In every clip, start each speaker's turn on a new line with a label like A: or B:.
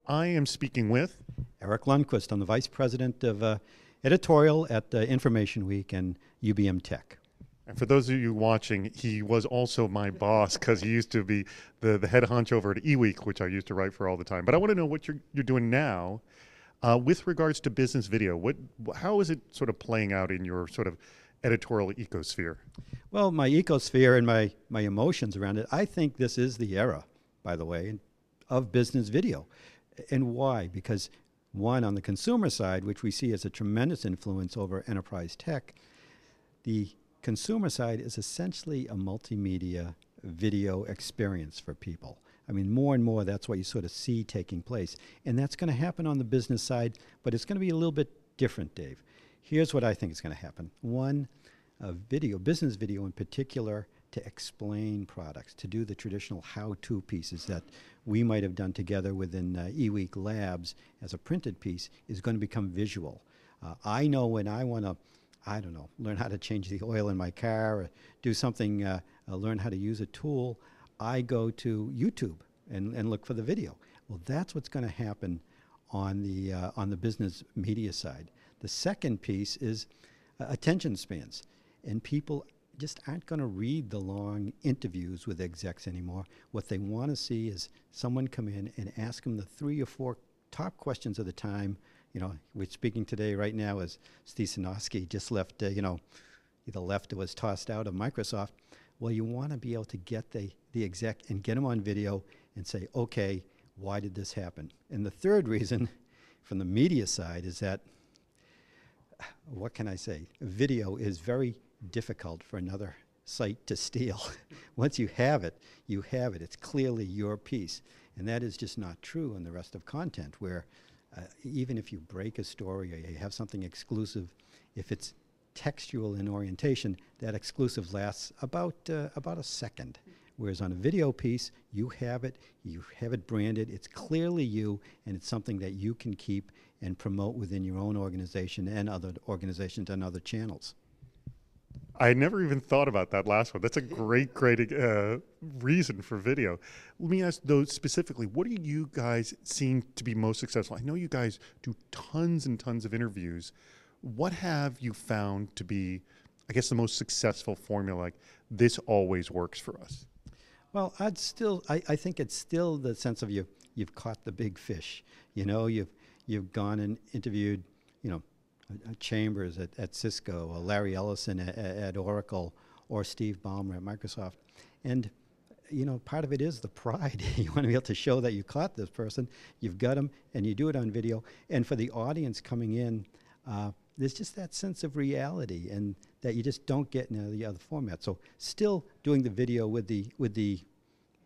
A: I am speaking with
B: Eric Lundquist. I'm the Vice President of Editorial at InformationWeek and UBM Tech.
A: and for those of you watching, he was also my boss because he used to be the head honcho over at eWeek, which I used to write for all the time. But I want to know what you're doing now with regards to business video. How is it sort of playing out in your sort of editorial ecosphere?
B: Well, my ecosphere and my emotions around it, I think this is the era, by the way, of business video. And why? Because one, on the consumer side, which we see as a tremendous influence over enterprise tech, the consumer side is essentially a multimedia video experience for people. I mean, more and more, that's what you sort of see taking place. And that's going to happen on the business side, but it's going to be a little bit different, Dave. Here's what I think is going to happen. One, video, business video in particular, to explain products, to do the traditional how-to pieces that we might have done together within eWeek Labs as a printed piece, is going to become visual. I know when I want to, I don't know, learn how to change the oil in my car, or do something, learn how to use a tool, I go to YouTube and look for the video. Well, that's what's going to happen on the business media side. The second piece is attention spans, and people just aren't going to read the long interviews with execs anymore. What they want to see is someone come in and ask them the 3 or 4 top questions of the time. You know, we're speaking today right now as Steve Sinofsky just left, either left or was tossed out of Microsoft. Well, you want to be able to get the exec and get them on video and say, okay, why did this happen? And the third reason from the media side is that, what can I say? Video is very difficult for another site to steal. Once you have it, you have it. It's clearly your piece. And that is just not true in the rest of content, where even if you break a story or you have something exclusive, if it's textual in orientation, that exclusive lasts about a second. Whereas on a video piece, you have it branded, it's clearly you, and it's something that you can keep and promote within your own organization and other organizations and other channels.
A: I never even thought about that last one. That's a great reason for video. Let me ask, though, specifically, what are you guys seeing to be most successful? I know you guys do tons and tons of interviews. What have you found to be, I guess, the most successful formula, like this always works for us?
B: Well, I think it's still the sense of you've caught the big fish. You know, you've gone and interviewed, Chambers at Cisco, or Larry Ellison at Oracle, or Steve Ballmer at Microsoft. And, part of it is the pride. You want to be able to show that you caught this person, you've got them, and you do it on video. And for the audience coming in, there's just that sense of reality, and that you just don't get in the other format. So still doing the video with the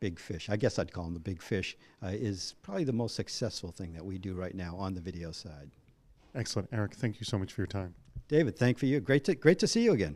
B: big fish, I guess I'd call them the big fish, is probably the most successful thing that we do right now on the video side.
A: Excellent. Eric, thank you so much for your time.
B: David, thank you. Great to see you again.